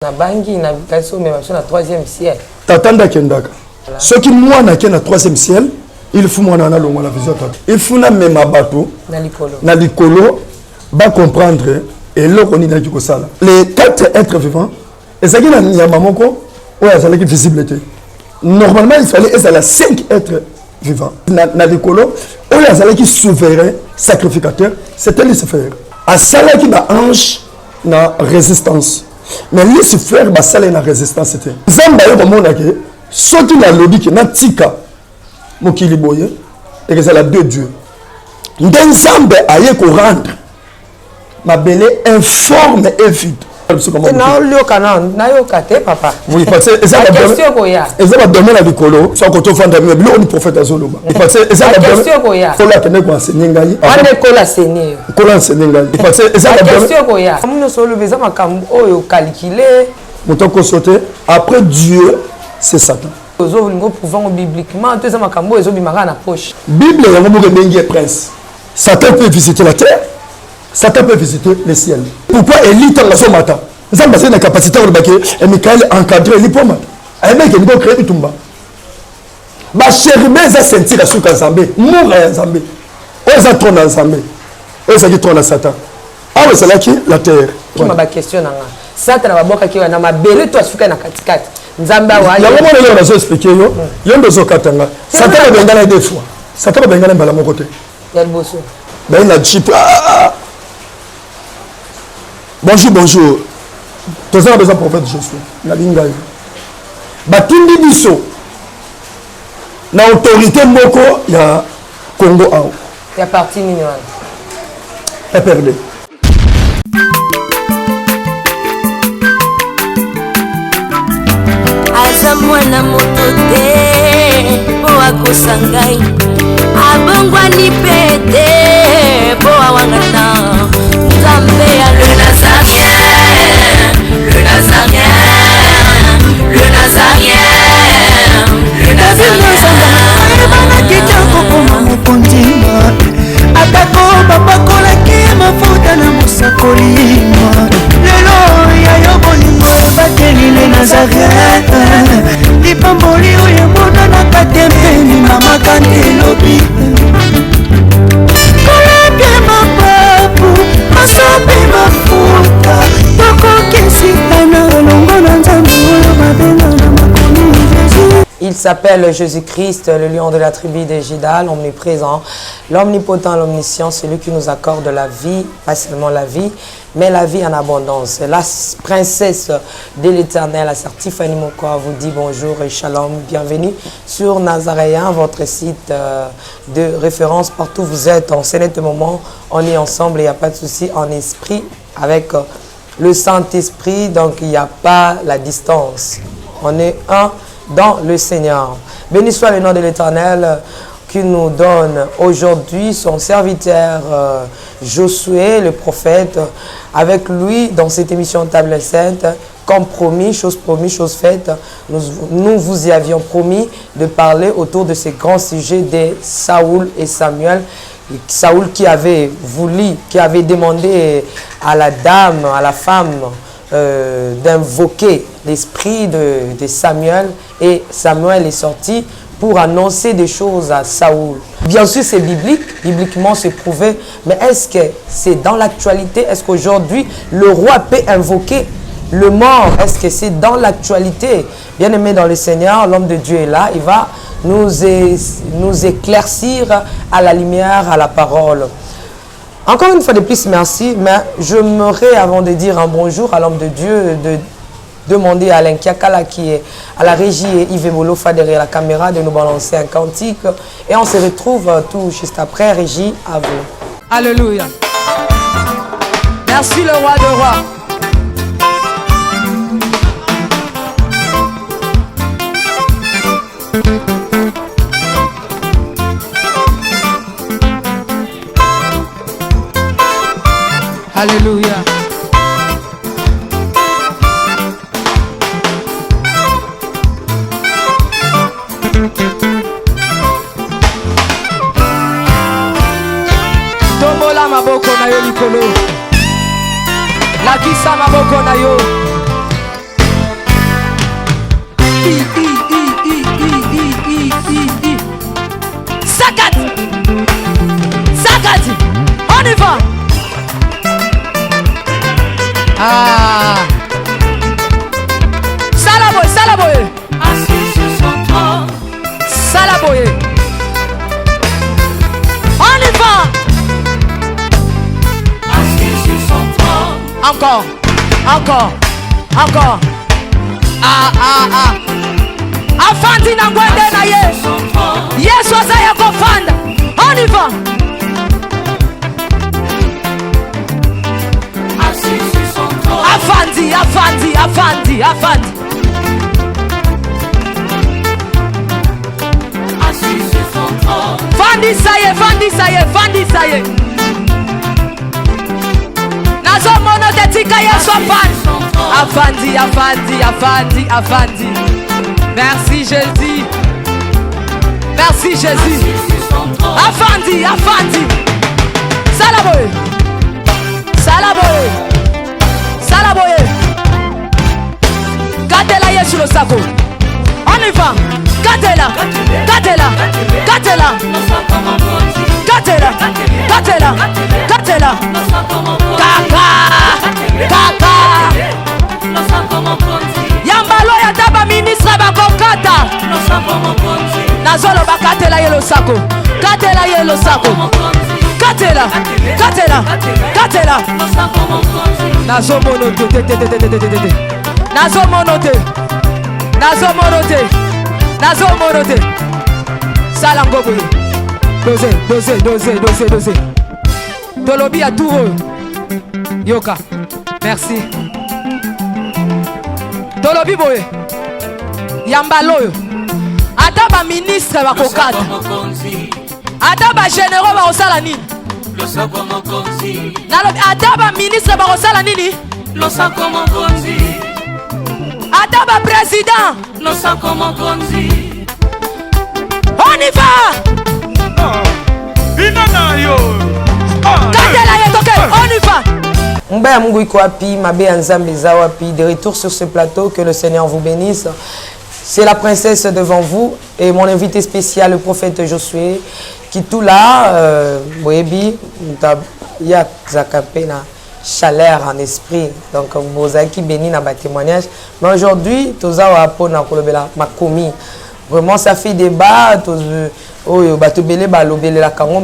Na bangi na bikaso mais na 3e ciel. Tatanda kendaka. Ce qui moi na na 3e ciel, il faut moi na longo la vision tata. Il faut na même bateau na likolo ba comprendre et là on est qui sala. Les 4 êtres vivants, et ça qui na nyama moko o ya zala qui visibilité. Normalement il fallait être la 5 êtres vivants. Na likolo o ya zala qui souverain, sacrificateur, c'était Lucifer. A sala qui ba ange na résistance. Mais Lucifer ba sala na résistance c'était. Zamba yo komona ke soki na lobi ke na tika mokili boye et que c'est la deux dieux. Nzambe aye ko rendre mabele informe et vide. Na yo kanan na yo kate papa. Oui parce que ça va question koya. Ça va donner la bikolo so ko to fanda mais le prophète azoloba. Parce que ça va donner question koya. Ko la tene ko enseigner ngai. Ande ko la enseigner. Ko la enseigner ngai. Parce que ça va donner question koya. Amuno solo beza makambo oyo calculer. Motoko sauter après Dieu c'est Satan. Nous pouvons bibliquement tout ça makambo ezo bimaka na poche. Bible yango mo bengi prince. Satan peut visiter la terre. Satan peut visiter le ciel. Pourquoi Élie dans la somata? Nous avons une capacité de baquer et Michael encadré l'hypomate. Un mec qui nous crée tout bas. Ma chère mère a senti la souka Zambé, mourir Zambé. On a tourné Zambé. On a dit tourner Satan. Ah mais c'est là qui la terre. Qui m'a question nanga. Satan va boka ki na mabele to asuka na katikati. Nzamba wa. Ya moment là on a expliqué yo. Yo ndozo katanga. Satan va bengana deux fois. Satan va bengana mbala mon côté. Ya bosso. Ben la chip. Bonjour, bonjour. Tous les besoin prophète Jésus. La linga. Batindi biso. Na autorité moko ya Congo ao. Ya parti mignon. Est perdu. Aza mwana moto te po akosangai abongwani pete po awangata Nzambe ya le Nazarien, le Nazarien, le Nazarien, le Nazarien. Ebana kitoko koma mokondima atako bapakolaki mafuta na mosakolima lelo ya yo bolingo bateli le Nazarien lipamboli oyo monanaka tembeni mama kantelobi koleke mapapu masopi mafuta tokokisika na longo na Nzambe oyo babenga na makomi Jésus. Il s'appelle Jésus-Christ, le lion de la tribu de Juda, l'omniprésent, l'omnipotent, l'omniscient, celui qui nous accorde la vie, pas seulement la vie, mais la vie en abondance. La princesse de l'Éternel, la sœur Tiffany Mokoa, vous dit bonjour et shalom, bienvenue sur Nazaréen, votre site de référence partout où vous êtes. En ce moment, on est ensemble, il n'y a pas de souci, en esprit, avec le Saint-Esprit, donc il n'y a pas la distance. On est un dans le Seigneur. Béni soit le nom de l'Éternel qui nous donne aujourd'hui son serviteur Josué, le prophète, avec lui dans cette émission Table Sainte. Comme promis, chose faite, nous vous y avions promis de parler autour de ces grands sujets de Saoul et Samuel. Saoul qui avait voulu, qui avait demandé à la dame, à la femme, d'invoquer l'esprit de Samuel, et Samuel est sorti pour annoncer des choses à Saoul. Bien sûr, c'est biblique, bibliquement c'est prouvé, mais est-ce que c'est dans l'actualité? Est-ce qu'aujourd'hui, le roi peut invoquer le mort? Est-ce que c'est dans l'actualité? Bien aimé dans le Seigneur, l'homme de Dieu est là, il va nous éclaircir à la lumière, à la parole. Encore une fois de plus, merci, mais j'aimerais, avant de dire un bonjour à l'homme de Dieu, de demander à Alain Kiakala qui est à la régie et Yves Bolofa derrière la caméra de nous balancer un cantique. Et on se retrouve tout juste après. Régie, à vous. Alléluia. Merci le roi de rois. Alléluia. Tombola maboko na yo likolo. Lakisa maboko na yo. encore. Encore. Encore. Ah, ah, ah. Afandi na ngwende na ye. Yesu azaya kofanda. On y va. Afandi, afandi, afandi, afandi. Fandi saye, fandi saye, fandi saye. Nazo mono de tika yesu afandi. Afandi, afandi, afandi, afandi. Merci Jésus. Merci Jésus. Afandi, afandi. Salaboye. Salaboye. Salaboye. Gatela yesu lo sako. On y va. Gatela. Gatela. Gatela. Gatela. Gatela. Gatela. Kaka. Kaka. Yambalo ya taba ministre bakokata. Nazolo bakatela yelo sako. Katela yelo sako. Katela. Katela. Katela. Nazo monote. Nazo monote. Nazo monote. Nazo monote. Salangobo. Dosé. Tolobi à tout. Yoka. Merci. Tolobi boye. Yambaloyo. Adaba ministre bakokata. Adaba généraux bakosala nini? Adaba ministre bakosala nini? Adaba président. On y va. On y va. Mbaya Mungu iko wapi, mabe ya Nzambe eza wapi. De retour sur ce plateau, que le Seigneur vous bénisse. C'est la princesse devant vous et mon invité spécial, le prophète Josué, qui tout là, Boebi, il y a Zakapena, chaleur en esprit. Donc, vous avez qui béni dans ma témoignage. Mais aujourd'hui, tout ça va pour ma commis. Vraiment, ça fait débat.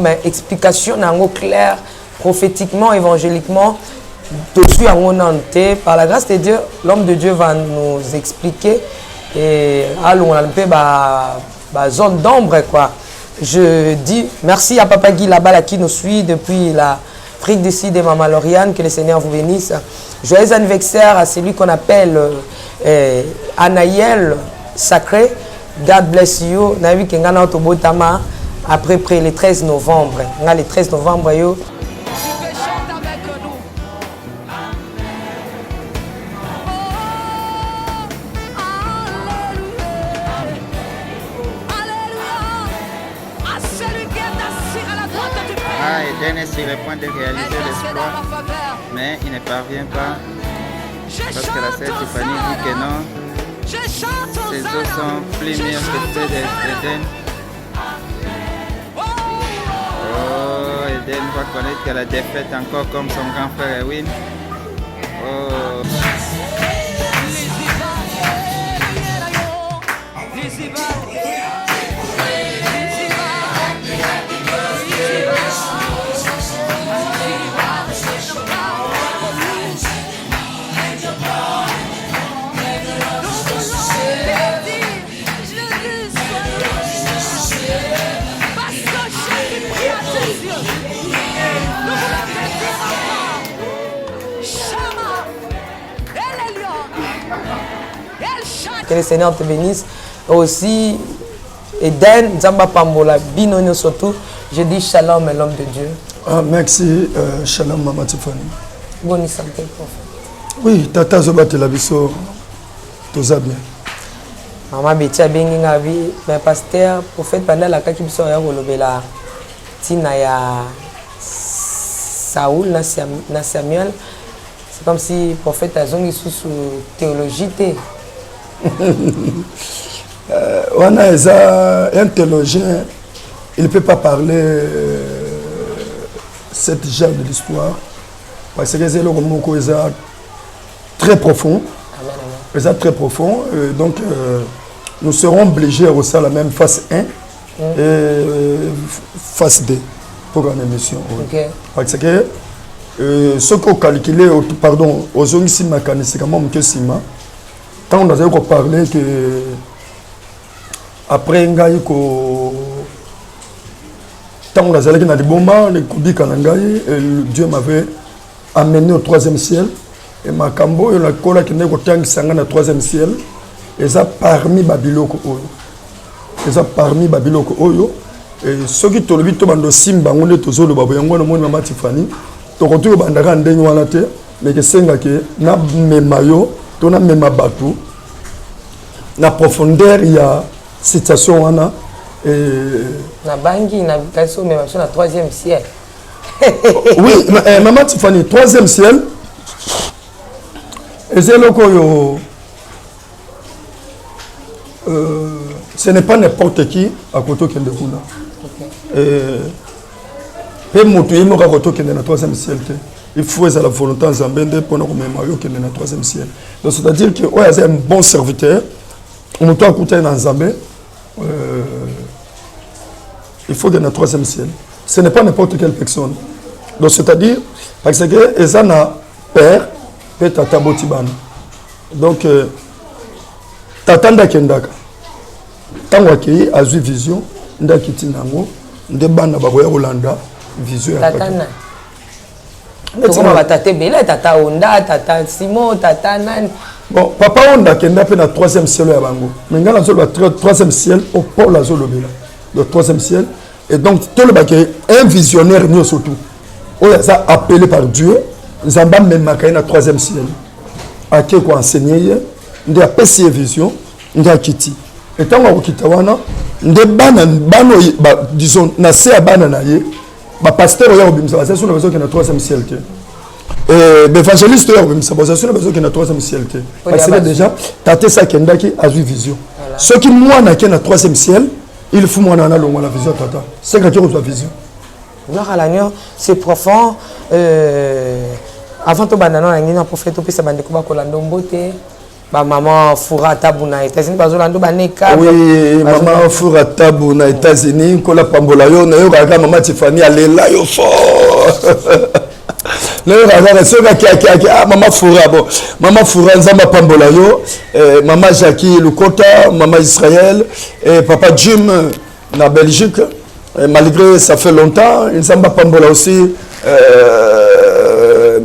Mais explication claire, prophétiquement, évangéliquement. Dessus, par la grâce de Dieu, l'homme de Dieu va nous expliquer. Et allons, on a un peu zone d'ombre, quoi. Je dis merci à Papa Guy là-bas qui nous suit depuis l'Afrique du Sud et Maman Lauriane, que le Seigneur vous bénisse. Joyeux anniversaire à celui qu'on appelle Anaël Sacré. God bless you. Navi Kengana Otobotama après le 13 novembre. Le 13 novembre, yo. Eden est sur le point de réaliser l'espoir, mais il ne parvient pas parce que la sœur Tiffany dit que non, ses eaux sont plus mûres que ceux d'Eden. Oh, Eden va connaître que la défaite encore comme son grand frère Ewin. Oh. Que le Seigneur te bénisse. Aussi, Eden, Zamba Pambola, Binonio surtout. Je dis shalom, l'homme de Dieu. Ah, merci, shalom, Maman Tiffany. Bonne santé, prophète. Oui, Tata Zoba Telabiso, tout ça bien. Maman Betia Bengi Ngavi, mais pasteur, prophète, pendant la Kakibiso, il y a Golobela, Tina ya Saoul, na Samuel. C'est comme si le prophète a zongi sous théologie. On a un théologien, il ne peut pas parler cette genre de l'histoire parce que c'est le roman très profond. C'est très profond. Donc nous serons obligés à la même phase 1 et phase 2 pour une émission. Okay. Parce que ce qu'on calculé, pardon, aux hommes ici, c'est quand même que Sima. Quand on a parlé que après tant on a dit que Dieu m'avait amené au troisième ciel. Et ma cambo et la cola qui n'est qu'au au troisième ciel. Et ça parmi Babiloko Oyo. Et ça parmi Babiloko Oyo. Et ceux qui t'ont vu, tout simba, on est tous au Baboyango, on est Matifani. Tu retrouves Bandara Ndenouanate, mais que c'est que na memayo, tu na memabatou. Na profondeur, il y a situation wana. Na bangi, na habitation, mais sur le troisième ciel. Oui, maman Tiffany, troisième ciel. Et c'est le koyo. Ce n'est pas n'importe qui à côté de Kuna. Et Moutou, il m'a côté de la troisième ciel. Il faut la volonté de pour nous mémoire qui est dans le troisième ciel. Donc c'est-à-dire que ouais, c'est un bon serviteur. On doit écouter dans Zambé. Il faut dans le troisième ciel. Ce n'est pas n'importe quelle personne. Donc c'est-à-dire parce que ils ont un père, et tata botibana. Donc tata ndakendaka. Tant qu'il a eu vision, ndakiti nango, ndebana bakoya Rolanda vision. Tata na. Comment va tata Bela, tata Onda, tata Simon, tata Nan. Bon, papa Onda kenda pe na troisième ciel ya bango. Mais ngana zo le troisième ciel au pôle la zo lobela. Le troisième ciel. Et donc tout le baké un visionnaire nous surtout. On les a appelés par Dieu. Nous avons même marqué le troisième ciel. À qui quoi enseigner, nous avons passé vision, nous avons quitté. Et tant qu'on a quitté, nous avons disons, nous avons pasteur, c'est sur le besoin qu'il y a le troisième ciel. L'évangéliste, c'est sur le besoin qu'il y a le troisième ciel. Parce que déjà, Tate Sakendaki a eu vision. Ceux qui moi n'a qu'un troisième ciel, il faut moi la vision Tata. C'est quand tu as la vision. Gloire à l'agneau, c'est profond. Avant tout banano na ngina prophète puis ça bande ko kolando mbote ba maman Fura Tabu na États-Unis bazolando baneka. Oui, maman Fura Tabu na États-Unis ko la pambola yo na yo ka maman Tiffany alela yo fort. Le raga soka ki maman Fura bon maman Fura nzamba pambola yo maman Jackie Lukota maman Israël et papa Jim na Belgique. Malgré ça fait longtemps, il nzamba pambola aussi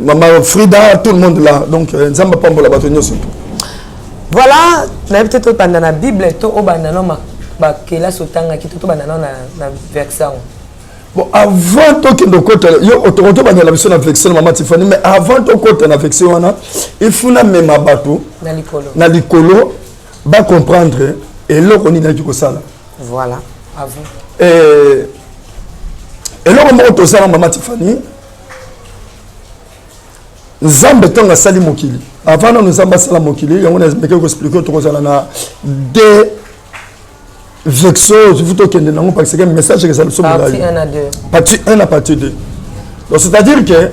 maman Frida, tout le monde là. Donc, nzamba pambola batonyo surtout. Voilà, peut-être pendant la Bible, tout au banano ma kela sotanga ki tout banano na verset. Bon, avant tout que nous côté yo autoroto bana la version na verset maman Tiffany, mais avant tout côté na verset wana, il faut na même bateau na likolo ba comprendre et là on ina ki ko sala. Voilà, à vous. Et là on monte ça maman Tiffany. Nzambe tonga sali mokili. Avant nous nzamba sala mokili, on a expliqué tout ça na deux vexos, vous toquez de parce que le message que ça le sommes là. Partie 1 à 2. Partie 1 à partie 2. Donc c'est-à-dire que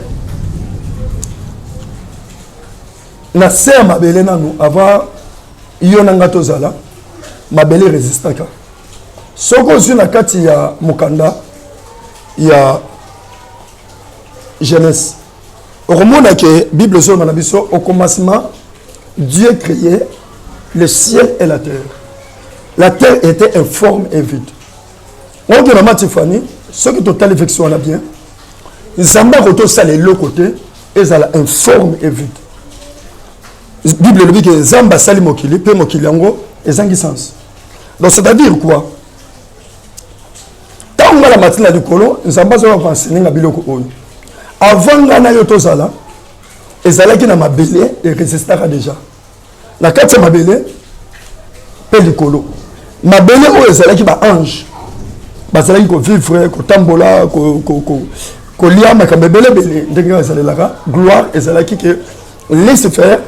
na ser mabele nanu avant yonanga tozala mabele résistaka. Soko zu na kati ya mukanda ya jeunesse. Au moment où la Bible dit au commencement, Dieu créait le ciel et la terre. La terre était informe et vide. On dit à Tiffany, ceux qui ont total affection là bien, ils ont retourné ça les l'autre côté, et ils ont informe et vide. La Bible dit que Zamba sali mokili, pe mokili yango, et ont sens. Donc c'est-à-dire quoi? Tant que la matinée du colo, ils ont besoin de enseigner la Bible. Avant ngana yo tozala ezalaki na mabele et résistaka déjà na kati ya mabele pe likolo mabele o ezalaki ba ange bazalaki ko vivre ko tambola ko liama ka mabele bele ndenge ezalelaka gloire ezalaki que Lucifer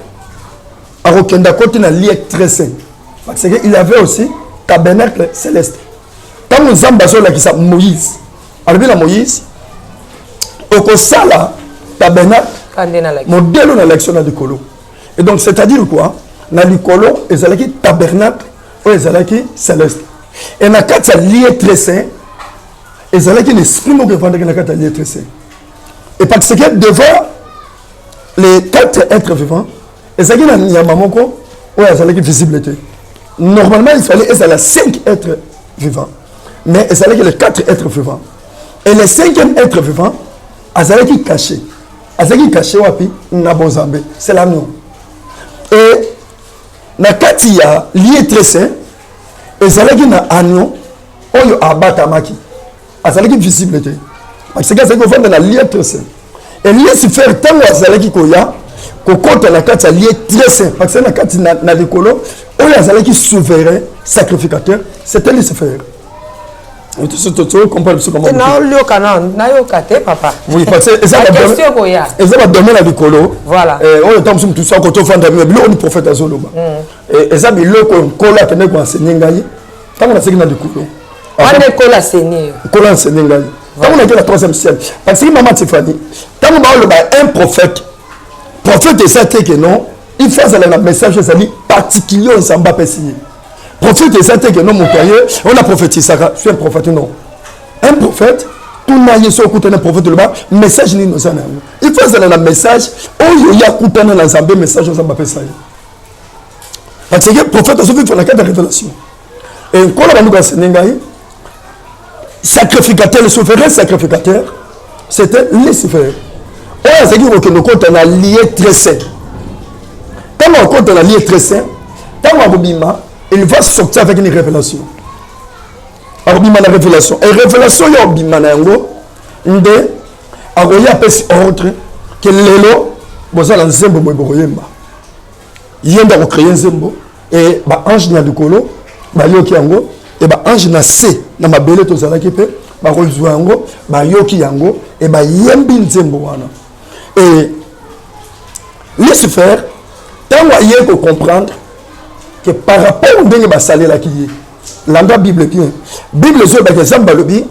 a rekenda côté na lieu très saint parce que il avait aussi tabernacle céleste tant nzamba zo la kisa Moïse alors la Moïse au sala tabernacle modèle na l'action na likolo et donc c'est-à-dire quoi na likolo ezalaki tabernacle ou ezalaki céleste et na kati ya lieu très saint ezalaki l'esprit moko evandaki na kati ya lieu très saint Et parce que devant les 4 êtres vivants, et ça qui est un mamoko, où il y a visibilité. Normalement, il fallait être 5 êtres vivants. Mais il fallait que les 4 êtres vivants. Et le 5e être vivant, il fallait qu'il caché. Il fallait qu'il caché, c'est l'agneau. Et na kati ya lié très saint, et fallait qu'il y ait un agneau, oyo abatamaki. Il fallait qu'il visibilité. Parce que c'est qu'on fait dans la lié très saint. Et lié se faire tant que il fallait qu'il y ait kokota na kati ya lié très saint. Parce que na kati na likolo, oyo azalaki qui souverain, sacrificateur, c'était Lucifer. Tu comprends comment? Papa. Oui, parce que ça va donner la likolo. Voilà. On est tout tout ça quand on fait le prophète azoloba. Et ça bi loko kola que neko enseigner ngai. Tant on a ségi na likolo. On est kola enseigner. Kola enseigner ngai. Tant on a que la 3e ciel. Parce que maman Tiffany, tant on va un prophète. Prophète est ça que non, il faut un message particulier en samba pessigné. Prophète est ça que non mon cahier, on a prophétisé ça, je suis un prophète non. Un prophète, tout n'a pas écouté un prophète là-bas, message ni nous en a. Il faut un message, il y a écouté un ensemble message en samba pessigné. Parce que prophète a sauvé pour la carte de révélation. Et quand on va nous enseigner sacrificateur, le souverain sacrificateur, c'était Lucifer. On a dit que nous comptons un lié très saint. Quand on compte un lié très saint, quand on a il va sortir avec une révélation. Alors, la révélation. Et révélation, il y a un de aroya pesi ordre que lelo bozala nzembo boyemba. Yenda ko créer nzembo et ba ange na likolo ba yoki yango et ba ange na se na mabele to zala ki pe ba kozwa yango ba yoki yango et ba yembi nzembo wana. Et Lucifer tant voyez que comprendre que par rapport au ndenge basale la ki l'endroit Bible bien Bible zo ba exemple balobi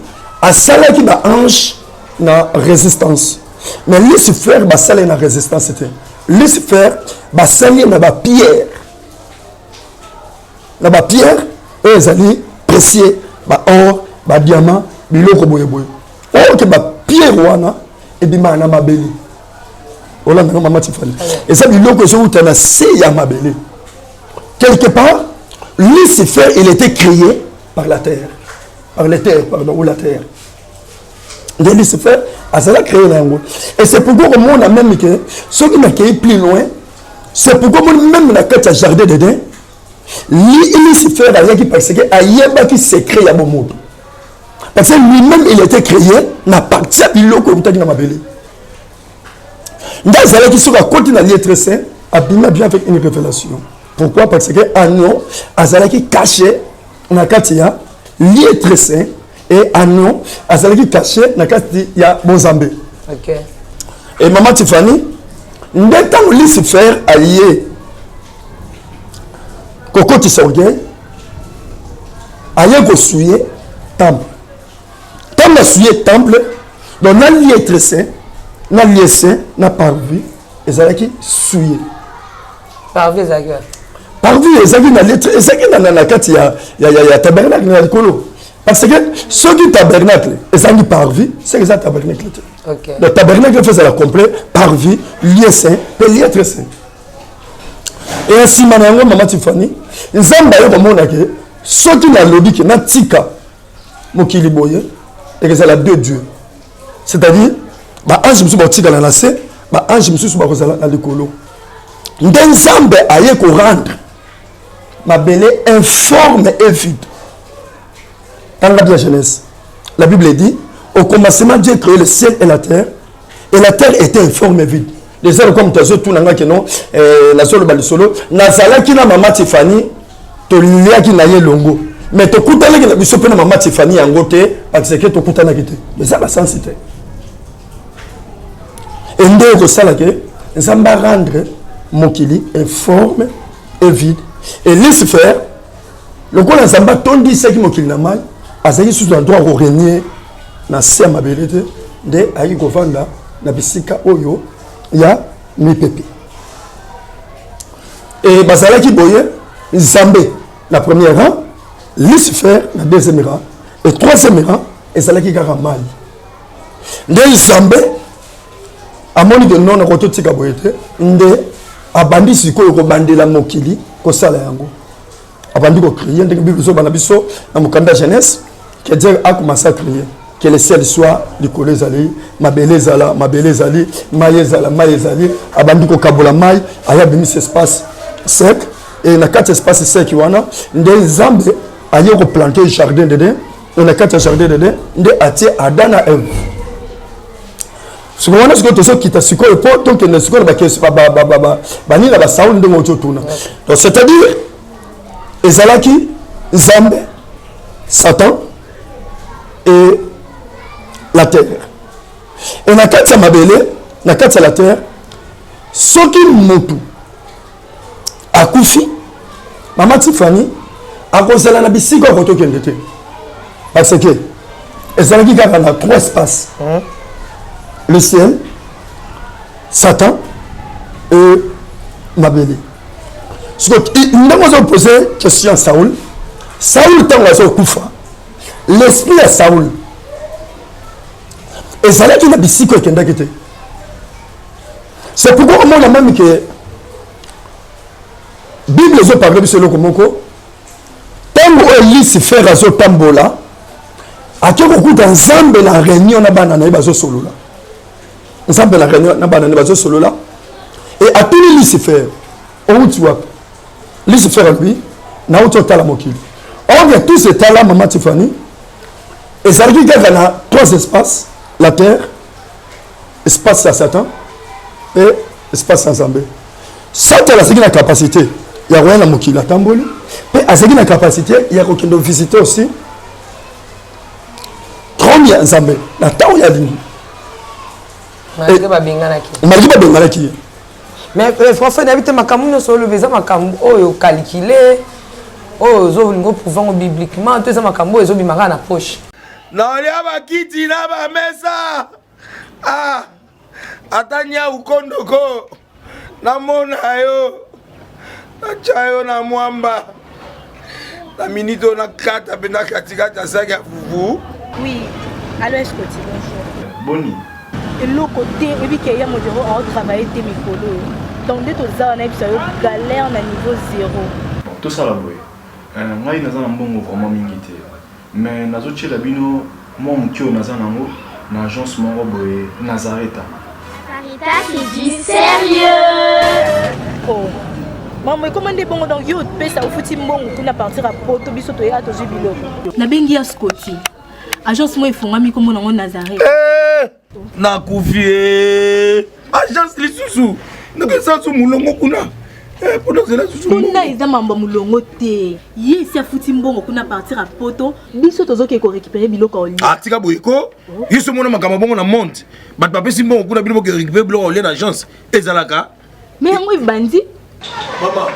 a sala ki ba ange na résistance mais Lucifer basale na résistance c'était Lucifer basale na ba pierre et ezali précieux ba or ba diamant biloko boye boye or que ba pierre wana et bima na mabeli olanda na mama Tiffany et ça biloko zo utana se ya mabeli quelque part Lucifer il était créé par la terre ou la terre de Lucifer a cela créé l'angle et c'est pourquoi au monde a même que ceux qui n'ont qu'à plus loin c'est pourquoi même la carte à jardin dedans Lucifer a rien qui parce que ayeba qui s'est créé à bon monde parce que lui-même il était créé na partie de l'eau comme na mabeli dans cela qui sont à côté de l'être saint a bien avec une révélation. Pourquoi? Parce que Anon azalaki caché na kati ya lié très saint et Anon azalaki caché na kati ya Mozambique. OK. Et maman Tiffany, ndeta Lucifer allié Koko Tisorgé aye ko souiller temple. Temple souiller temple donc na lié très saint, na lié saint, na parvis ezalaki souiller. Parvis ezalaki parvis ezaki na lettre ezaki na kati ya tabernacle na likolo parce que ceux qui tabernacle ezaki parvis c'est que ça tabernacle. OK. Le tabernacle fait ça complet parvis lieu saint et lieu très saint. Et ainsi manango maman Tiffany nzamba yo komona ke ceux qui na lobi ki na tika mokili boye et que c'est la deux dieux. C'est-à-dire ba ange musu ba tika na se ba ange musu ba kozala na likolo. Nzambe aye ko rendre ma belle informe et vide. Dans la Genèse, la Bible dit au commencement Dieu créé le ciel et la terre était informe et vide. Les heures comme tazo tout nanga que non la solo balisolo nazala ki na maman Tiffany to lia ki na ye longo mais to kutana ki na biso pe na maman Tiffany yango te parce que to kutana ki te mais ça la sensité et ndé ko sala ke nzamba rendre mokili informe et vide. Et Lucifer, le coup d'Azamba tondi ce qui mokili na mai, azali sous un droit au régner na se amabilité de ayi govanda na bisika oyo ya mi pepe. Et bazala ki boye Zambé la première rang, Lucifer la deuxième rang et troisième rang et zala ki kaka mai. De Zambé amoni que non ko totika boyete nde abandi sikoyo ko bandela mokili ko sala yango abandi ko crier ndenge bible zo bana biso na mokanda jeunesse que Dieu a commencé à crier que le ciel soit likolo ezali mabele ezala mai ezali abandi ko kabola mai aya bimisa espace sec et na kati espace sec wana nde Nzambe aye ko planter jardin de na kati jardin de nde atie Adam na Ève. Ce qu'on a ce que tu sais qui t'a sikoyo po donc ne sikoyo ba ni na ba Saul ndenge otuna. Donc c'est-à-dire ezalaki Nzambe, Satan et la terre. Et na kati ya mabele, na kati ya la terre, soki motu akufi, Mama Tiffany akozala na bisika ko tokende te. Parce que ezalaki kaka na trois espaces. Le ciel, Satan et mabele. Ce que nous avons posé question à Saoul. Saoul tant kufa. L'esprit à Saoul. Et ça là qui n'a bisiko kenda kete. C'est pourquoi on a même que Bible zo parle sur le komoko. Tango Lucifer azo tambola. Akeko kuta Nzambe la réunion na bana na bazo solo là. Nzambe la réunion na bana na bazo solo là. Et à tous les Lucifer, on tu vois. Lucifer lui, na auto tala mokili. On vient tous ces là Maman Tiffany. Et ça veut dire qu'il y a trois espaces, la terre, espace à Satan et espace à Nzambe. Satan a une capacité, il y a rien à mokili la tamboli. Mais à une capacité, il y a aucune visiter aussi. Trône ya Nzambe, na tawo ya dini. Malgré ba benganaki. Malgré ba benganaki. Mais français David makamuno solo beza makambo oyo calculer oyo zo lingo pouvant bibliquement tout ça makambo ezo bimanga na poche. Na lia bakiti na ba mesa. Ah. Atanya ukondoko. Na mona yo. Na chayo na mwamba. Na minito na kata bena katikata saka fufu. Oui. Allô, est-ce que tu bonjour. Boni. Et l'autre côté, et puis qu'il y a mon bureau à travailler tes micros. Donc, dès que tu as un galère à niveau 0. Tout ça là, oui. Moi, je suis un bon vraiment minité. Mais je suis un bon moi, je suis un agence Nazareta. Sarita, c'est du sérieux. Oh. Maman, comment est bon donc yo pe ça au fouti mbongo kuna partir à poto biso to ya to jibilo. Na bengi ya Scotty. Agence moi ifungami comme na Nazareth. Na kufie. Agence lisusu. Donc ça sous mulongo kuna. Pendant cela sous. Kuna iza mamba mulongo te. Ye si afuti mbongo kuna partir à poto biso to zoke ko récupérer biloko oli. Ah tika boyeko. Yiso mona makama bongo na monte. Bat papa si mbongo kuna biloko récupérer biloko oli na agence. Ezalaka. Mais moi bandi. Maman.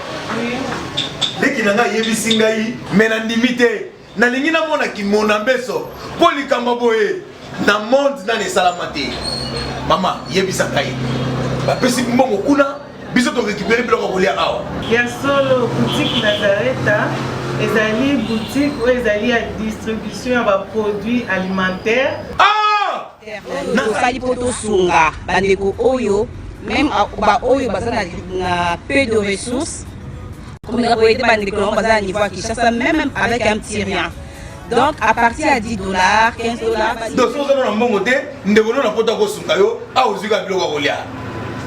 Dès qu'il a yebisi ngai mena ndimite na lingi na mona ki mona beso poli kamba boye na monde na ne salamate mama yebisa ngai ba pesi mbongo kuna biso to récupérer biloko kolia awa ya solo boutique Nazareta ezali boutique où ezali à distribution ba produits alimentaires na sali poto sunga bandeko oyo même ba oyo bazana na peu de ressources. Comme nous avons été à niveau à Kinshasa, même avec un petit rien. Donc, à partir à $10, $15. Donc, si vous avez un bon côté, nous devons nous apporter au Sunkayo, à Ozuka Bilogolia.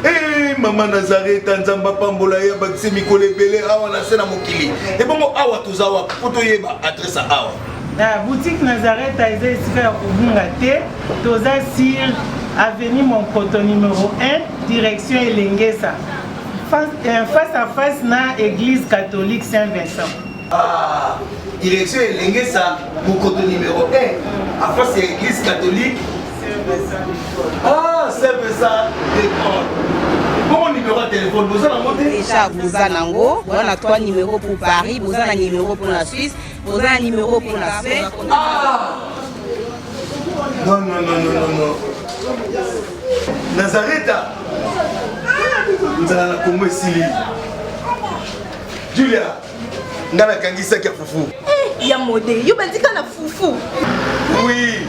Eh, Maman Nazareth, Nzamba Pambola, Bakse Mikole Bele, Awa Nasena Mokili. Et bon, Awa Tuzawa, Potoyeba, adresse à Awa. La boutique Nazareth a été ici à Kubungate, Toza Sir, avenue Monkoto numéro 1, direction Elengesa. Face à face na église catholique Saint-Vincent. Ah, direction Elengesa, Monkoto numéro 1, à face à l'église catholique Saint-Vincent. Ah, Saint-Vincent d'école. Bon numéro de téléphone, vous en avez déjà, vous en avez. On a 3 numéros pour Paris, vous en avez un numéro pour la Suisse, vous en avez un numéro pour la Suisse. Ah! Non, non, non, non, non, non. Nazareta! Nous allons la Congo Sili. Julia, nous allons la Kangisa qui a foufou. Il y a modé, il y a un foufou. Oui,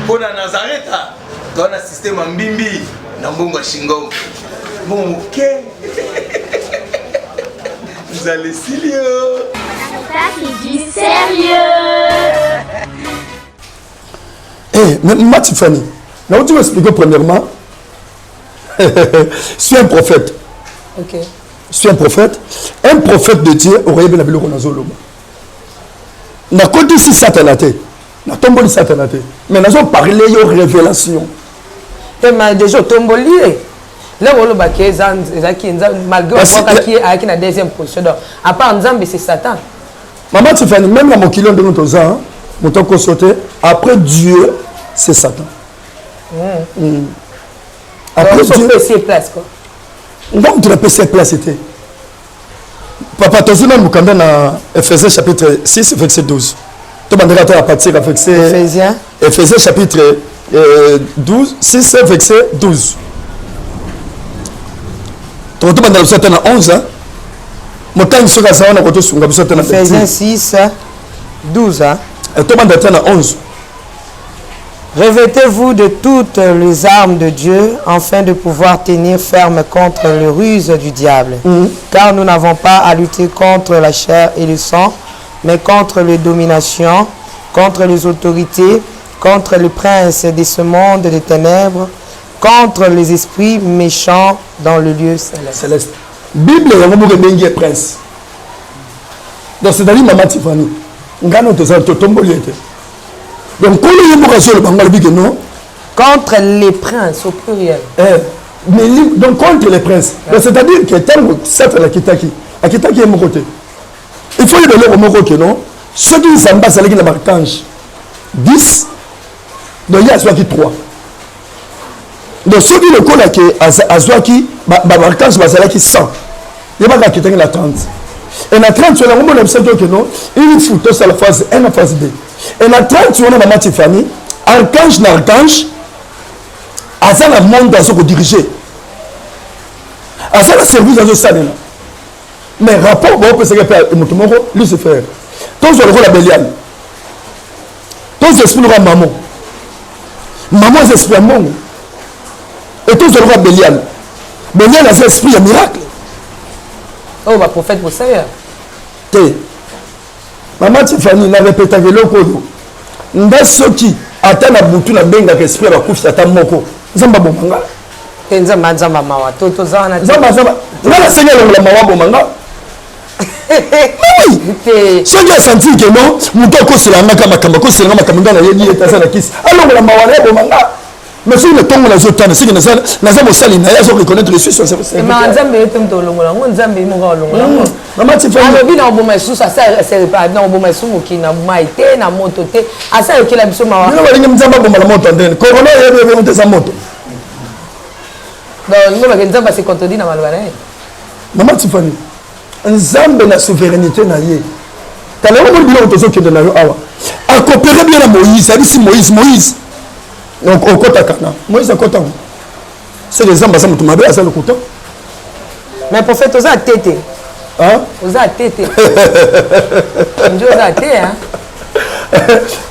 pour la Nazareta, dans le système en bimbi. na mbongo shingo bon ok vous allez sérieux Ça c'est du sérieux. Eh, mais moi Tiffany, là où tu m'expliques premièrement, je suis un prophète. Ok. Je suis un prophète. Un prophète de Dieu aurait bien appelé Ronazolo. Na côté si satanaté, na tomboli satanaté. Mais nous avons parlé de révélation. Et mais déjà tomboli. Là on le baquet malgré qui est la deuxième position. À part Nzambe c'est Satan. Maman Tiffany, même la mokilo de notre ans, mon temps qu'on sautait, après Dieu, c'est Satan. Après donc, Dieu, c'est place quoi. Donc tu l'appelles cette place c'était. Papa Tozina Mukanda dans Ephésiens chapitre 6 verset 12. Tu m'as à partir à Ephésiens chapitre 12 6 verset 12. Tu m'as dans 11 hein. Ephésiens 6 12 hein. Et tu m'as dans 11. Revêtez-vous de toutes les armes de Dieu afin de pouvoir tenir ferme contre les ruses du diable. Car nous n'avons pas à lutter contre la chair et le sang, mais contre les dominations, contre les autorités, contre les princes de ce monde des ténèbres, contre les esprits méchants dans le lieu céleste. Bible est un prince. Donc c'est-à-dire Maman Tiffany, donc, contre les princes au pluriel. Mais donc contre les princes. C'est-à-dire que Satan a quitté mon côté. Il faut y aller au Moko que non. Ceux qui s'en battent, c'est les archanges 10. Donc il y a 3. Donc ceux qui le connaissent, Azwaki, l'archange, c'est 100. Il y a quitter la 30. Et la 30, sur la moment que non, il faut tout ça la phase 1 et la phase 2. Et la 30, sur la maman Tiffany, archange, à ça, le monde doit se diriger. À ça, le service doit se salir. Mais rapport, on peut se faire, Lucifer. Tous les la Bélial. Tous les esprits de maman. Maman, c'est l'esprit à mon. Et tous les Bélial. Bélial, c'est l'esprit à miracle. Oh, ma prophète, vous savez. Maman Tiffany, n'a répété que l'eau. Nda soki ata na butu na benga ke esprit ba kufi ata moko. Nzamba bomanga. Nzamba mawa. Toto zana. Nzamba. Ngala senya la mawa bomanga. Oui. Soki a senti que non, muto ko selanga kama ko selanga makamanga na yedi eta sana kisi. Alors la mawa na bomanga. Mais si le temps la zotana, si na za mosali na ya zo reconnaître les suisses sur mais Nzambe etem to longola, Nzambe mo ga longola. Maman Tiffany. Alors bi na oboma sous ça c'est pas na oboma sous moki na maite na moto te. Asa yo kila biso mawa. Nina balinga Nzamba bomba la moto ndene. Corona yebe monter sa moto. Donc ngoma ke Nzamba se contredit na malwa na. Maman Tiffany. Nzambe na souveraineté na ye. Tala mo bilo to zo ke de na yo awa. A coopérer bien na Moïse, ça dit si Moïse. Donc, au côté Kana, Moïse a côté. C'est les hommes, ça me tombe bien, ça le côté. Mais pour faire tout ça, tété. Hein? Vous avez tété. Dieu vous a tété, hein?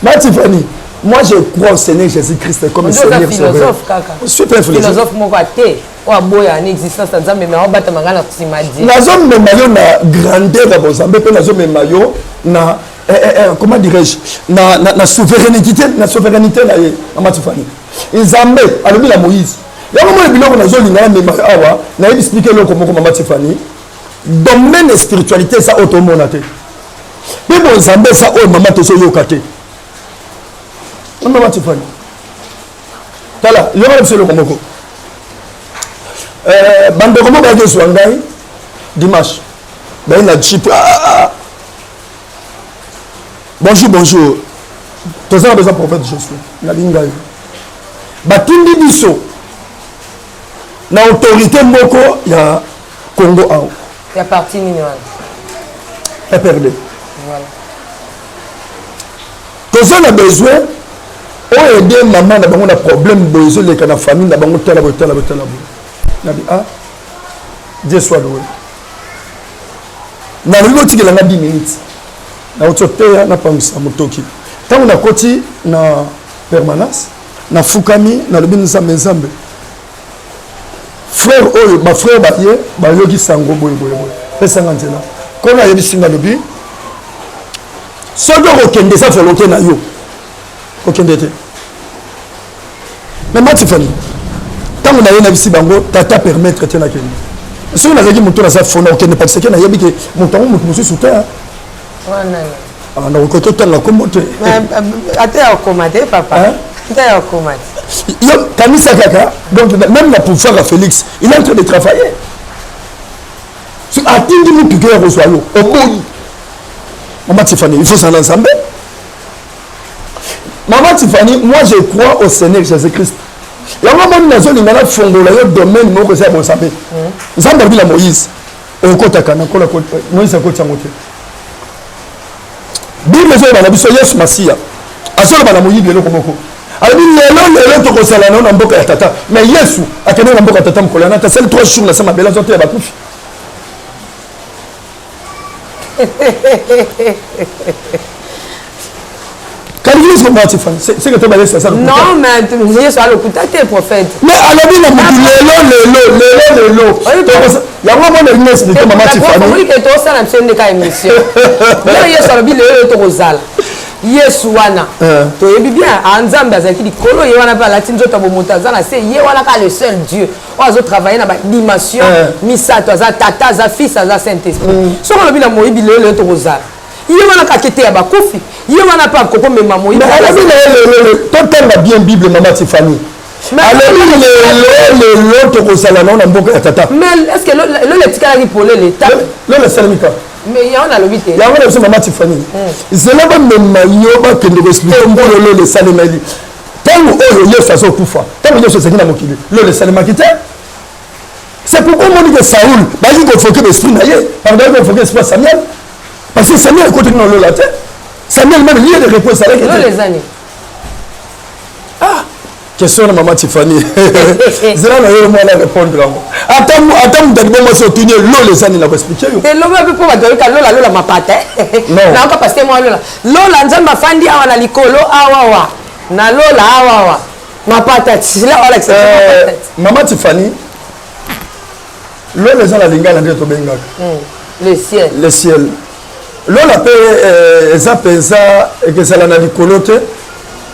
Ma Tiffany, moi je crois au Seigneur Jésus-Christ comme Seigneur. Je suis philosophe, kaka. Super philosophe. Philosophe, mon côté. Ou à boya, une existence, mais on bat ma gana, tu m'as dit. La zone de maillot na grandeur à Bozambe, la zone de maillot na. Comment dirais-je, na souveraineté na ye Maman Tiffany. Ils amènent à la Moïse. Il y a un moment où on a zone na expliquer le comment Maman Tiffany. Domaine de spiritualité ça automonate. Mais bon Zambé ça oh maman to so yokate. Maman Tiffany. Tala, il y a le komoko. Bande comment va que soit ngai dimanche. Ben la chip Bonjour. Tous les besoin prophète je suis. Na linga. Batindi biso. Na autorité moko ya Congo a. Ya parti numéro 1. PRD. Voilà. Tous on a besoin o aider maman na bango na problème besoin les kana famille na bango tala. Na bi Dieu soit loué. Na lingo tikela na 10 minutes. Na utotea na pangisa motoki tangu na koti na permanence na fukami na lobi nzambe frère oyo ba frère ba ye ba yoki sango boy pesa nganzela kona yebi singa lobi sodo okende sa volonté na yo okende te mais Matifani tant on a une bisi bango tata permettre te na kende si on a dit moto na sa fona okende parce que na yebi ke moto moto sous terre ah na ko to tanga comme te ate akomate papa ate akomate yo Kamisa Kaka donc même la pouvoir à Félix il est en train de travailler à tindi mutu ke reçoit yo oboyi Maman Tiffany il faut s'en ensemble Maman Tiffany moi je crois au Seigneur Jésus-Christ la maman na zone ngana fongola yo domaine moko ça bon sape nzamba bila Moïse okotaka na kola Moïse akotya mote Bible zo bana biso Yesu Masia asola bana moyibi eloko moko alors lelo to kosala na mboka ya tata mais Yesu akende na mboka ya tata mkola na tasel 3 jours na sama bela zote ya bakufi Calvinisme Matifani c'est que tu vas laisser ça non mais Yesu a le contacté prophète mais alors bien lelo ya mwa mwana Ignace de Maman Tiffany oui que to ça na tsende ka émission mais Yesu a bien lelo to kozala Yesu wana to yebi bien anzambe azaki likolo ye wana pa la tinzo to bomonta za na se ye wana ka le seul Dieu ozo travailler na ba dimension misato za tata za fils za Saint-Esprit so ko lobi na moyibi lelo to kozala ye wana ka kete ya bakufi ye wana pa koko mema moyibi to tanga bien Bible Maman Tiffany alors le to kozala na mboka ya tata mais est-ce que le tikala ki polé l'état le salamika mais il y a un lobby il y a un aussi Maman Tiffany c'est là même mayoba que nous expliquons pour le salemali tant que Yesu aso kufa tant que Yesu sekina mokili le salemaki c'est pourquoi on dit que Saoul bah il faut que l'esprit naie pardon il faut que l'esprit Samuel parce que Samuel continue dans le latin Samuel même il y a des réponses avec les années question de Maman Tiffany zela na yo mwana répondre attends d'abord moi c'est tenir l'eau les années la expliquer yo te loba pe po ba doika lola mapata na ko parce que moi lola nzamba fandi awa na likolo awa na lola awa mapata là on accepte Maman Tiffany l'eau les années linga na ndio to benga le ciel lola pe eza pensa que ça na likolo te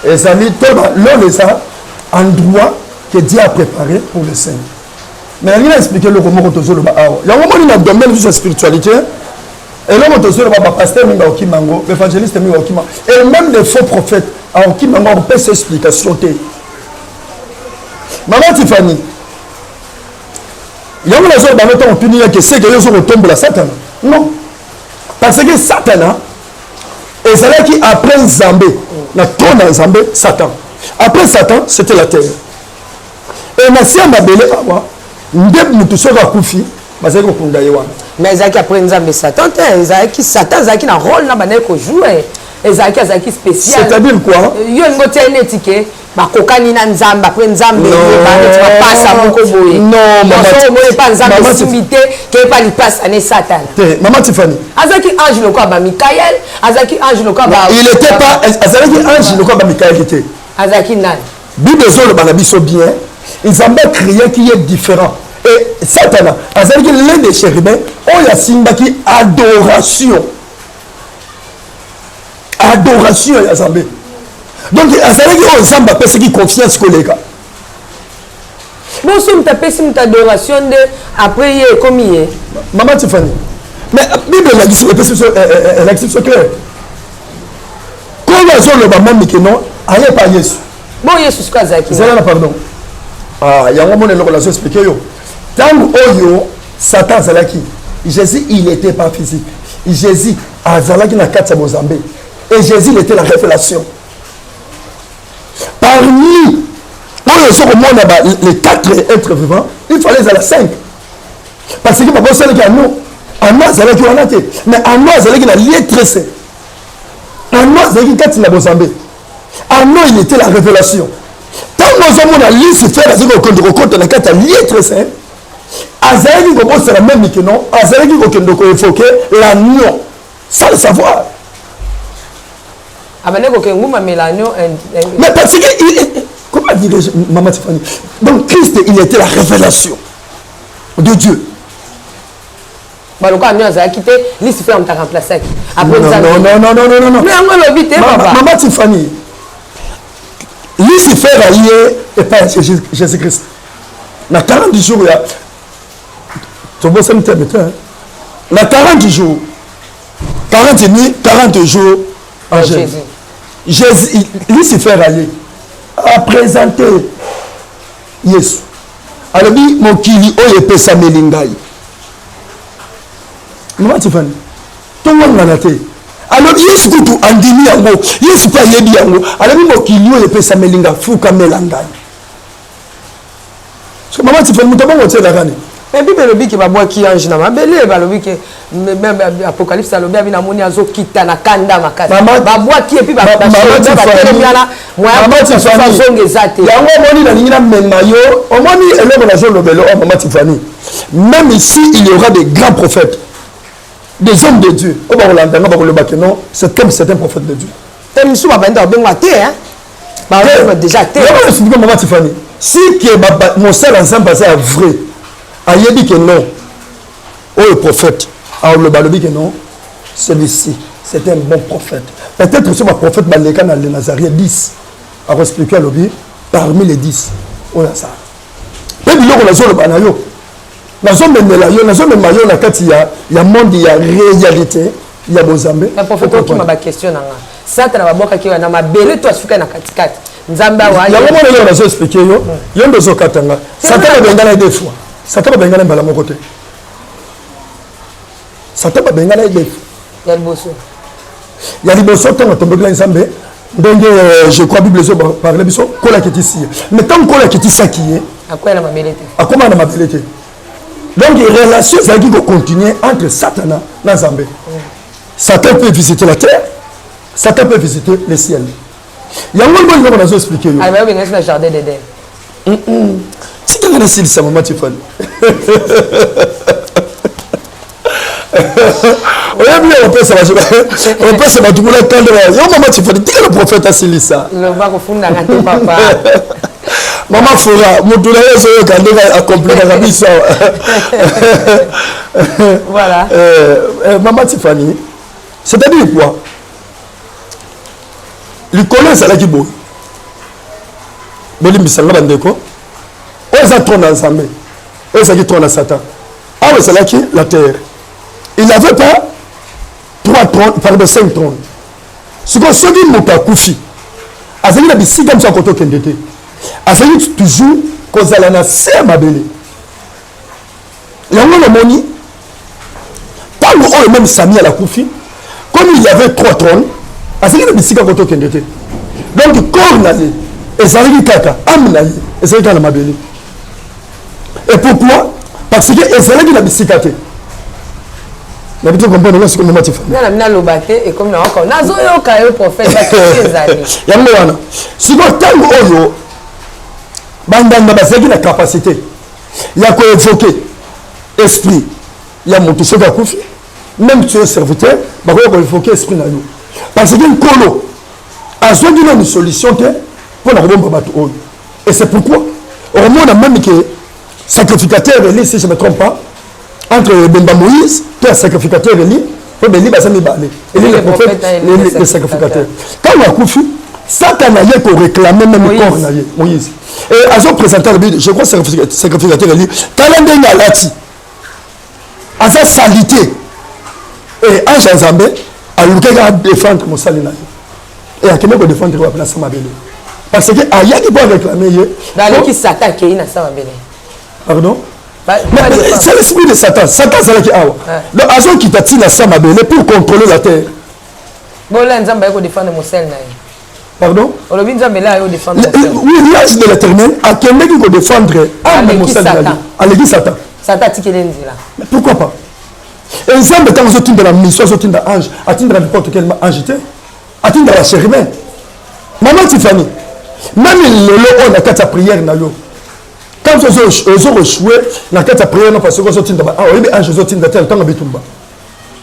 et ça dit toba l'eau les ça endroit que Dieu a préparé pour les saints. Mais il a expliqué le comment on se le bat. Il y a un moment où il a domaine de la spiritualité. Et là, on se le bat pasteur Minga Okimango, l'évangéliste Minga Okimango. Et même les faux prophètes à Okimango, on peut s'explication. Maman Tiffany, il y a un jour dans le temps où on c'est que les gens tombent la Satan. Non. Parce que Satan, et c'est là qui après Zambé, la trône en Zambé, Satan. Après Satan, c'était la terre. Et Nassia Mabele, Ndeb Moutousora Koufi, Bazeko Kundayewa. Mais Zaki après Nzambe Satan, Satan, Zaki n'a rôle là, Baneko jouer. Et Zaki spécial. C'est-à-dire quoi? Yo ngote une étiquette. Bakokani na Nzamba après Nzambe ba passe à mon koboye. Non, maman. Pas Nzambe simité que pas il passe à Satan. Maman Tiffany. Azaki ange le quoi ba Michael, Azaki ange le quoi ba. Il était pas Azaki ange le quoi ba Michael était. Azaki nan. Bible zo le banabiso bien. Ils ont crié qui est différent. Et Satan, Azaki l'un des chérubins, on y a simbaki adoration. Adoration ya Zambé. Donc, Azalaki on Zamba parce qu'il confiance collègue. Bon, si tu as une adoration de après il est comme il est. Maman Tiffany. Mais la Bible l'a dit sur l'exception claire. Quand on a le maman mais que non, aïe pas Yesu. Bon Yesu c'est quoi Zaki? Zala pardon. Ah, il y a un moment où on l'a expliqué yo. Tant oyo Satan Zalaki. Jésus il n'était pas physique. Jésus Azalaki na katsa Mozambique. Et Jésus il était la révélation. Parmi les 4 êtres vivants, il fallait aller à la 5. Parce que papa c'est que nous, en nous c'est qui on a été, mais en nous c'est qui la lié tressé. En nous c'est qui quand il a bosambé. En nous il était la révélation. Tant nous avons la liste faire parce que on compte la carte lié tressé. Azali ko bosse la même que non, Azali ko kendo ko évoquer la union sans le savoir. Mais parce que comment dire Maman Tiffany, donc Christ il était la révélation. de Dieu. Baloka nous a quitté, Lucifer on t'a remplacé. Après non. Mais on l'a vite, papa. Maman Tiffany. Lucifer a lié et pas Jésus-Christ. Na 40 jours ya. Tu vois ça me terme na 40 jours. 40 nuits, 40 jours en Jésus. Lucifer a lié a présenté Yesu. Alors dit mon kili oye pesa melingai. Maman Tiffany. Tout le monde l'a noté. Alors Yesu kutu andimi yango, Yesu pa yebi yango. Alors dit mon kili oye pesa melinga fuka melangai. So maman Tiffany muto bango tse la gane. Mais Bible le biki ba bois qui ange na mabele ba le biki même apocalypse alobi abina moni azo kita na kanda makasi. Ba bois qui et puis ba telemiana moi zonge zate. Yango moni na ningina memayo, o moni eloko na zo lobelo o maman Tiffany. Même ici il y aura des grands prophètes. Des hommes de Dieu. O ba rolanda ba le baki non, c'est comme certains prophètes de Dieu. Tel sou ba benda benga te hein. Ba déjà te. Yango explique maman Tiffany. Si que mon seul ensemble c'est vrai. Ayebi que non, le prophète, alors le balobi que non, celui-ci, c'est un bon prophète. Peut-être que ce prophète, dans les Nazariens 10, à expliquer à l'objet, parmi les 10, on a ça. Et puis, on a zone banayo. La zone de Melayo, la zone de Mayo, il y a monde, il y a réalité, il y a Mozambique. Un prophète qui m'a question, ça, tu as dit que tu as belé, toi, tu fais un katikati. Nzamba wa. Il y a un moment où on a expliqué, il y a un besoin katanga. Ça t'a bien deux fois. Satan va bengana mbala mon côté. Satan va bengana idée. Il y a le bosso. Il y a le bosso tant que tu ensemble. Donc je crois Bible zo parler biso kola qui ici. Mais tant kola qui ici qui est. À quoi la mabelete? À comment la mabelete? Donc les relations ça qui continuer entre Satan et Nzambe. Satan peut visiter la terre. Satan peut visiter le ciel. Il y a un moment où on a expliqué. Ah mais on est dans le jardin d'Éden. Si tu as laissé ça, maman Tiffany. On peut se battre pour le temps de la maman Tiffany. Dis que le prophète a scellé ça. Le va confondre avec ton papa. Maman Fora, mon tour est accompli dans la mission. Voilà. Maman Tiffany, c'est-à-dire quoi? Le collège, c'est là qui bouge. Bolim Bissanga Bandeko. Ils trône ensemble. Ils trône à Satan. Ah oui, c'est là qui la terre. Il n'avait pas 3 trônes, pardon, 5 trônes. Ce qu'on se dit, Mouta Koufi. Azali na bisi comme ça koto kendete. Azali toujours kozala na se mabele. Yango le moni. Tant que même Sami à la Koufi, comme il y avait 3 trônes, Azali na bisi koto kendete. Donc corps nalé, ezali kaka, âme nalé, ezali kaka na mabele. Et pourquoi? Parce que ezali na bisi kaka. Na bitu comprendre ce que maman tu fais. Na lobate et comme na encore nazo yo ka yo prophète ba ezali. Yango wana. Siko tango oyo bandanga bazaki na capacité ya ko évoquer esprit ya moto soka kufi même tu es serviteur ba ko évoquer esprit na yo. Parce que nkolo azongi na une solution te pour la robomba bato oyo. Et c'est pourquoi au moment même que sacrificateur si je ne me trompe pas entre Bemba Moïse et le sacrificateur Eli, il y a les prophètes, les sacrificateurs. Quand on a Koufi, Satan a réclamé même le corps de Moïse. Et à son présentant, je crois que le sacrificateur Eli, Kalende Nalati, à sa salité, et Ange Nzambe, a défendre mon salina. Et à quel moment défendre la place Mabele. Parce que Aya qui peut réclamer. Dans l'équipe Satan qui est dans sa Mabele. Pardon? C'est l'esprit de Satan. Satan, c'est là qui a. Donc, Azon qui t'a tiré la Samabele pour contrôler la terre. Bon, là, Nzamba est défendre Moussel. Pardon? Oui, l'âge de l'éternel a quelqu'un qui peut défendre Moussel. À l'église Satan. Satan, tu es là. Mais pourquoi pas? Et Nzamba, quand vous êtes dans la mission, vous êtes dans l'ange, atteindre n'importe quel ange, atteindre la chérubin. Maman Tiffany, même le on a quatre prières. Quand ils ont échoué, dans la prière, parce que ils ont dit ange ils ont dit tel temps bitumba.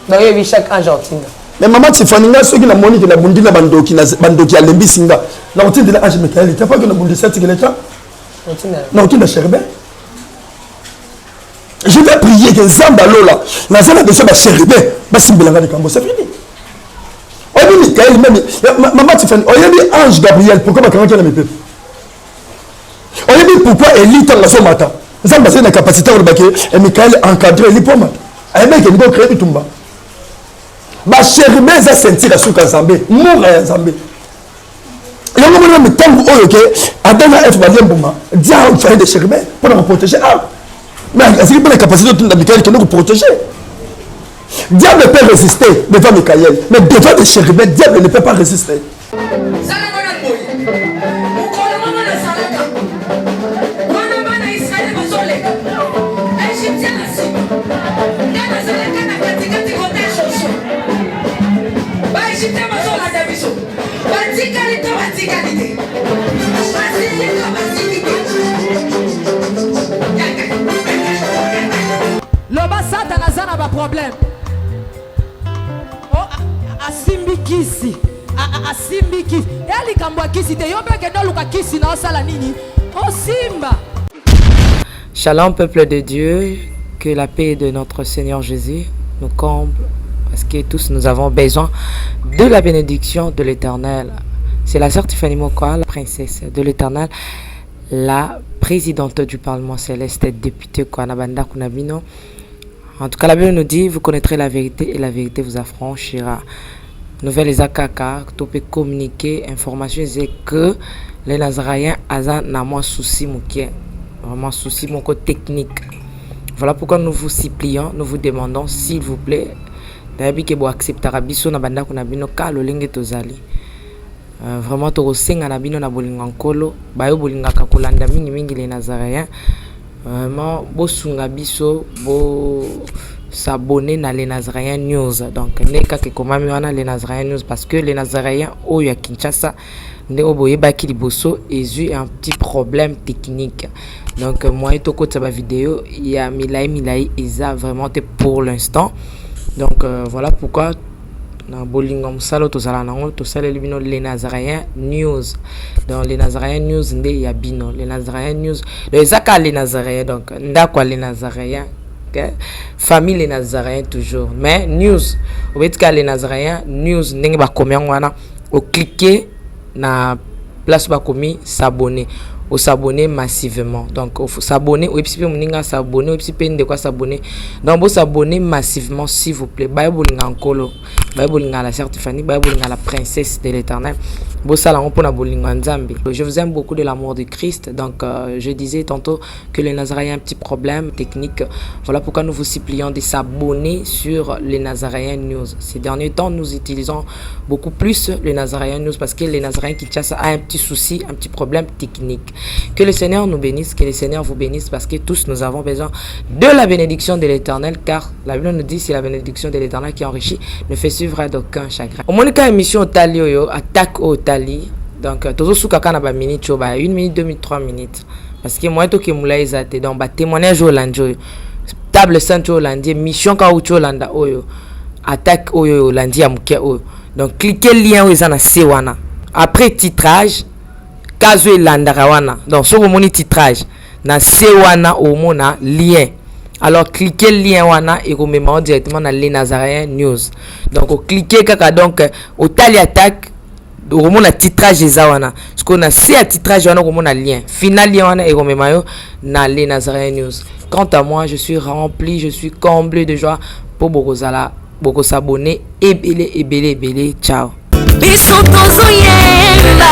Donc il y a chaque ange en tinda. Mais maman Tiffany, ceux qui la moni qui la bundi la bandoki a lembi singa. Na otinde la ange Michael, tu pas que la bundi cette qui l'état. Na otinde cherbe. Je vais prier que Zamba Lola, la zone de ce chérubin, Basimbelanga de Cambo, c'est fini. On dit Michael, même, maman Tiffany, on dit Ange Gabriel, pourquoi ma camarade mes peuples? On dit pourquoi Elie dans la zone matin. Zamba c'est une capacité au baquet, et Michael encadré Elie pour moi. Et mec, il doit créer tout le ba chérubin za sentir la souka Zambé, moura Zambé. Et on va me tango oyo ke adana F Baliembuma, dia on fait des chérubins pour nous protéger. Mais est-ce qu'il a la capacité de Michael qui nous protéger? Diable peut résister devant Michael, mais devant les chérubins, diable ne peut pas résister. Loba Satan azana ba problème. Oh asimbi kisi. Asimbi kisi. Eli kambwa kisi te yobe ke no luka kisi na osala nini? Oh simba. Shalom peuple de Dieu, que la paix de notre Seigneur Jésus nous comble parce que tous nous avons besoin de la bénédiction de l'Éternel. C'est la sœur Tiffany Mokoa, la princesse de l'Éternel, la présidente du Parlement céleste, députée Kwanabanda Kunabino. En tout cas, la Bible nous dit, vous connaîtrez la vérité et la vérité vous affranchira. Nouvelle Ezakaka, tu peux communiquer, information, c'est que les Nazaréens ont moins souci, vraiment souci, mon côté technique. Voilà pourquoi nous vous supplions, nous vous demandons, s'il vous plaît, d'ailleurs que vous accepterez Abisso Nabanda Kunabino, car le lingue tozali. Vraiment to senga na bino na bolinga nkolo bayo bolinga kakolanda mingi les Nazaréens vraiment bosunga biso bo s'abonner na les Nazaréens news donc neka ke komami wana les Nazaréens news parce que les Nazaréens oyo ya Kinshasa ndeko boyeba ki liboso ezu un petit problème technique donc moi et toko tsa ba vidéo il y a milai eza vraiment pour l'instant donc voilà pourquoi na bolinga musalo tozala nango tosala libino les Nazaréens news dans les Nazaréens news nde ya bino les Nazaréens news les aka les Nazaréens donc ndakwa les Nazaréens famille les Nazaréens toujours mais news obetika les Nazaréens news ndenge ba komi wana o cliquer na place ba komi s'abonner au s'abonner massivement donc il faut s'abonner ou puis moninga s'abonner ou puis de quoi s'abonner donc vous s'abonner massivement s'il vous plaît bible ngakolo bible ngala sœur Tiffany bible ngala princesse de l'Éternel bo sala on pona bolinga nzambe. Je vous aime beaucoup de l'amour de Christ donc je disais tantôt que les Nazaréens un petit problème technique, voilà pourquoi nous vous supplions de s'abonner sur les Nazaréens news. Ces derniers temps nous utilisons beaucoup plus les Nazaréens news parce que les Nazaréens Kinshasa a un petit souci, un petit problème technique. Que le Seigneur nous bénisse, que le Seigneur vous bénisse parce que tous nous avons besoin de la bénédiction de l'Éternel car la Bible nous dit c'est la bénédiction de l'Éternel qui enrichit, ne fait suivre d'aucun chagrin. Au moins quand émission Tali yo attaque au Tali donc toujours sous kaka ba minute cho ba 1 minute 2 minutes 3 minutes parce que moi to ke mula ezate donc ba témoignage au lanjo table sainte au landie mission ka au cho landa oyo attaque oyo landi ya muke oyo donc cliquez lien oyo za na sewana après titrage kazo elandaka wana donc so komoni titrage na sewana omona lien alors cliquez lien wana et komema directement na les Nazaréens news donc cliquez kaka donc au tali attaque omona titrage ezawana parce qu'on a c'est à titrage wana komona lien final lien wana et komema yo na les Nazaréens news. Quant à moi je suis rempli, je suis comblé de joie pour bokozala boko s'abonner ebele ciao biso tozoyela